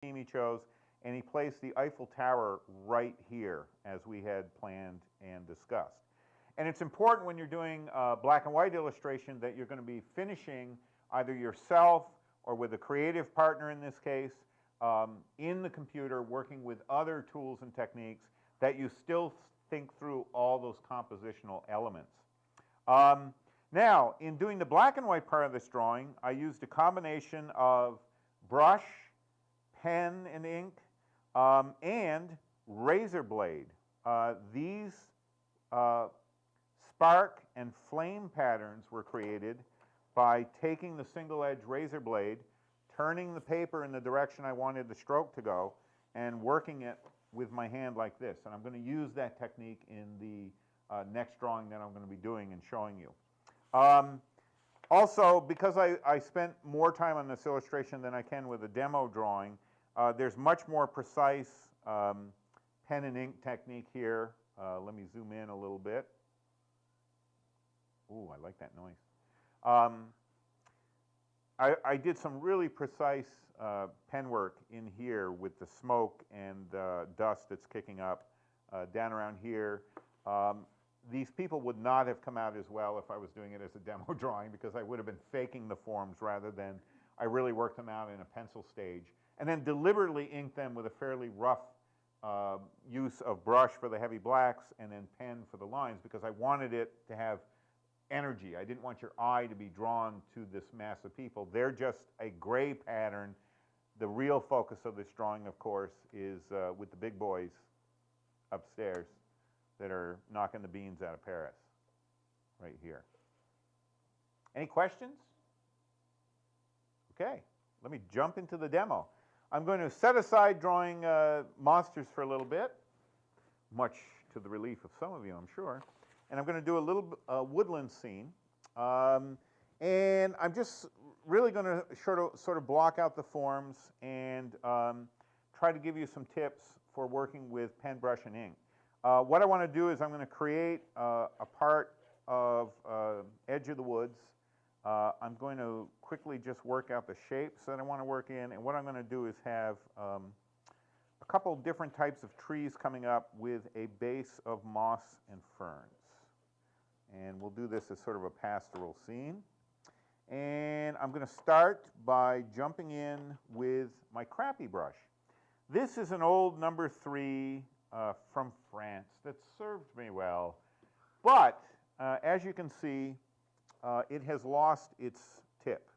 theme he chose, and he placed the Eiffel Tower right here, as we had planned and discussed. And it's important when you're doing black and white illustration that you're going to be finishing either yourself or with a creative partner in this case, in the computer, working with other tools and techniques, that you still think through all those compositional elements. Now, in doing the black and white part of this drawing, I used a combination of brush, pen and ink, and razor blade. These spark and flame patterns were created by taking the single edge razor blade, turning the paper in the direction I wanted the stroke to go, and working it with my hand like this. And I'm going to use that technique in the next drawing that I'm going to be doing and showing you. Also, because I spent more time on this illustration than I can with a demo drawing, there's much more precise pen and ink technique here. Let me zoom in a little bit. Ooh, I like that noise. I did some really precise pen work in here with the smoke and dust that's kicking up down around here. These people would not have come out as well if I was doing it as a demo drawing, because I would have been faking the forms rather than I really worked them out in a pencil stage, and then deliberately inked them with a fairly rough use of brush for the heavy blacks and then pen for the lines, because I wanted it to have energy. I didn't want your eye to be drawn to this mass of people. They're just a gray pattern. The real focus of this drawing, of course, is with the big boys upstairs that are knocking the beans out of Paris, right here. Any questions? Okay, let me jump into the demo. I'm going to set aside drawing monsters for a little bit, much to the relief of some of you, I'm sure. And I'm going to do a little woodland scene. And I'm just really going to sort of block out the forms and try to give you some tips for working with pen, brush, and ink. What I want to do is I'm going to create a part of edge of the woods. I'm going to quickly just work out the shapes that I want to work in, and what I'm going to do is have a couple different types of trees coming up with a base of moss and ferns. And we'll do this as sort of a pastoral scene. And I'm going to start by jumping in with my crappy brush. This is an old number 3 from France that served me well, but as you can see, it has lost its tip.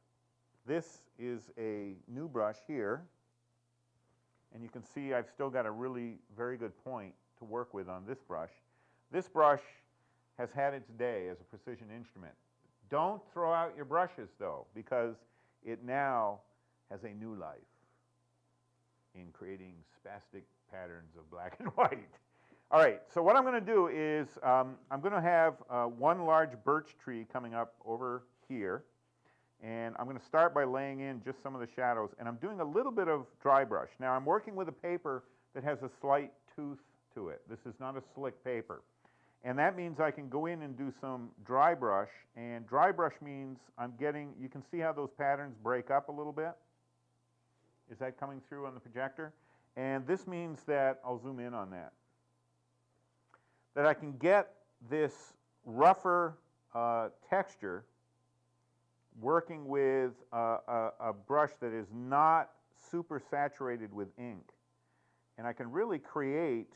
This is a new brush here, and you can see I've still got a really very good point to work with on this brush. This brush has had its day as a precision instrument. Don't throw out your brushes, though, because it now has a new life in creating spastic patterns of black and white. All right, so what I'm going to do is I'm going to have one large birch tree coming up over here, and I'm going to start by laying in just some of the shadows, and I'm doing a little bit of dry brush. Now, I'm working with a paper that has a slight tooth to it. This is not a slick paper. And that means I can go in and do some dry brush, and dry brush means I'm getting, you can see how those patterns break up a little bit? Is that coming through on the projector? And this means that, I'll zoom in on that, that I can get this rougher texture working with a brush that is not super saturated with ink. And I can really create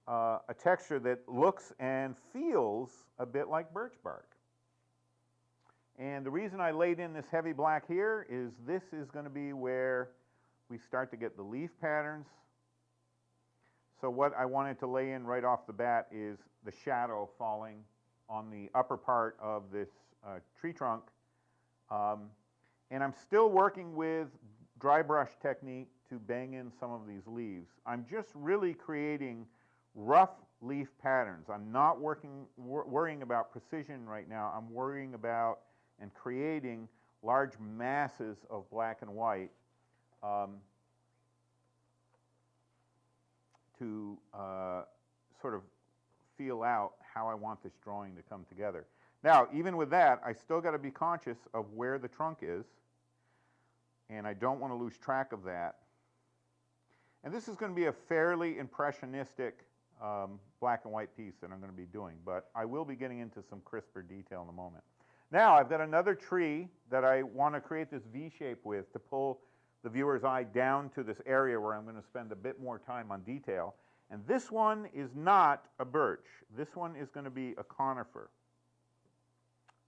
a texture that looks and feels a bit like birch bark. And the reason I laid in this heavy black here is this is going to be where we start to get the leaf patterns. So what I wanted to lay in right off the bat is the shadow falling on the upper part of this tree trunk. And I'm still working with dry brush technique to bang in some of these leaves. I'm just really creating rough leaf patterns. I'm not worrying about precision right now. I'm worrying about and creating large masses of black and white to sort of feel out how I want this drawing to come together. Now, even with that, I still got to be conscious of where the trunk is. and I don't want to lose track of that. And this is going to be a fairly impressionistic black and white piece that I'm going to be doing, but I will be getting into some crisper detail in a moment. Now, I've got another tree that I want to create this V shape with to pull the viewer's eye down to this area where I'm going to spend a bit more time on detail. And this one is not a birch. This one is going to be a conifer.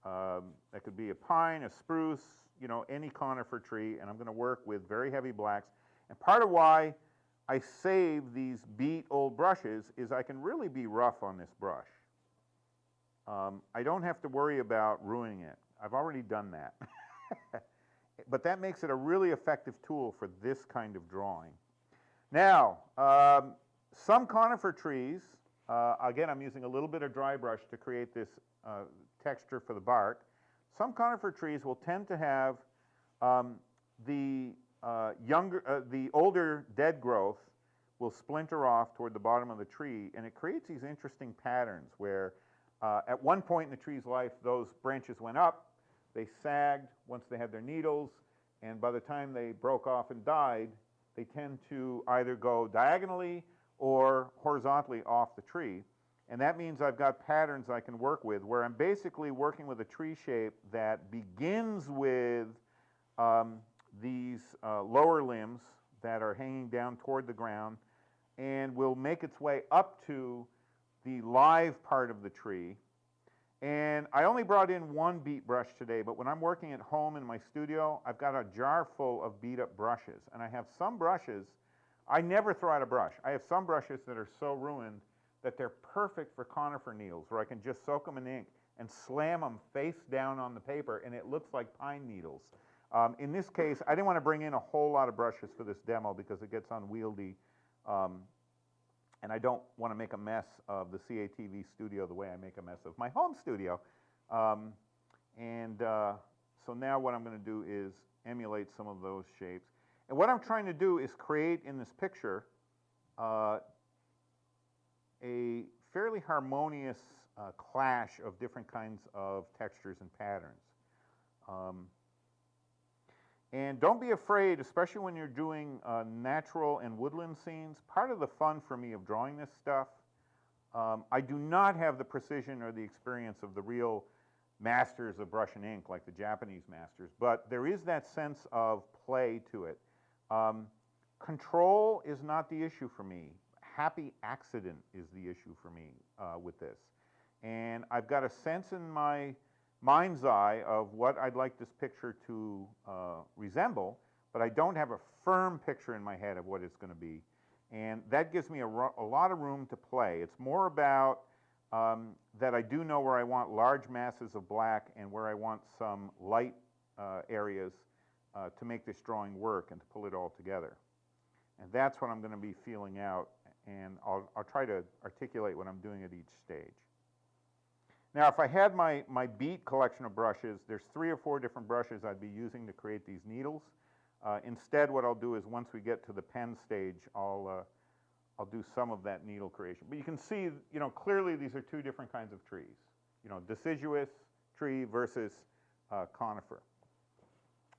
That could be a pine, a spruce, you know, any conifer tree, and I'm going to work with very heavy blacks. And part of why I save these beat old brushes is I can really be rough on this brush. I don't have to worry about ruining it. I've already done that. But that makes it a really effective tool for this kind of drawing. Now, some conifer trees, again, I'm using a little bit of dry brush to create this texture for the bark. Some conifer trees will tend to have the older dead growth will splinter off toward the bottom of the tree, and it creates these interesting patterns where at one point in the tree's life, those branches went up, they sagged once they had their needles, and by the time they broke off and died, they tend to either go diagonally or horizontally off the tree. And that means I've got patterns I can work with where I'm basically working with a tree shape that begins with these lower limbs that are hanging down toward the ground and will make its way up to the live part of the tree. And I only brought in one beat brush today, but when I'm working at home in my studio, I've got a jar full of beat up brushes. And I have some brushes, I never throw out a brush. I have some brushes that are so ruined that they're perfect for conifer needles, where I can just soak them in ink and slam them face down on the paper, and it looks like pine needles. In this case, I didn't want to bring in a whole lot of brushes for this demo because it gets unwieldy, and I don't want to make a mess of the CATV studio the way I make a mess of my home studio. So now what I'm going to do is emulate some of those shapes. And what I'm trying to do is create in this picture a fairly harmonious clash of different kinds of textures and patterns. And don't be afraid, especially when you're doing natural and woodland scenes. Part of the fun for me of drawing this stuff, I do not have the precision or the experience of the real masters of brush and ink, like the Japanese masters, but there is that sense of play to it. Control is not the issue for me. Happy accident is the issue for me with this. And I've got a sense in my mind's eye of what I'd like this picture to resemble, but I don't have a firm picture in my head of what it's going to be. And that gives me a lot of room to play. It's more about that I do know where I want large masses of black and where I want some light areas to make this drawing work and to pull it all together. And that's what I'm going to be feeling out, and I'll try to articulate what I'm doing at each stage. Now, if I had my beat collection of brushes, there's 3 or 4 different brushes I'd be using to create these needles. Instead, what I'll do is once we get to the pen stage, I'll do some of that needle creation. But you can see, you know, clearly these are 2 different kinds of trees. You know, deciduous tree versus conifer.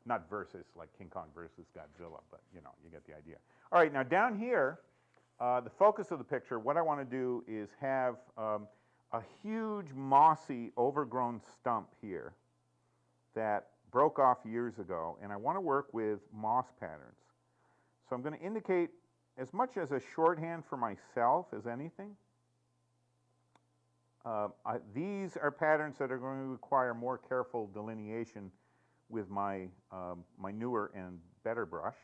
Not versus like King Kong versus Godzilla, but you know, you get the idea. All right, now down here, the focus of the picture, what I want to do is have a huge mossy overgrown stump here that broke off years ago, and I want to work with moss patterns. So I'm going to indicate as much as a shorthand for myself as anything. These are patterns that are going to require more careful delineation with my newer and better brush.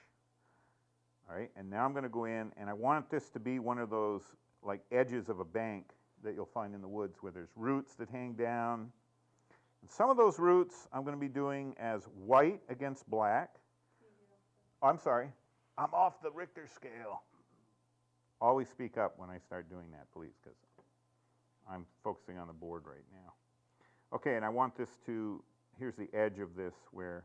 All right, and now I'm going to go in, and I want this to be one of those like edges of a bank that you'll find in the woods where there's roots that hang down. And some of those roots I'm going to be doing as white against black. Oh, I'm sorry. I'm off the Richter scale. Always speak up when I start doing that, please, because I'm focusing on the board right now. Okay, and I want this to, here's the edge of this where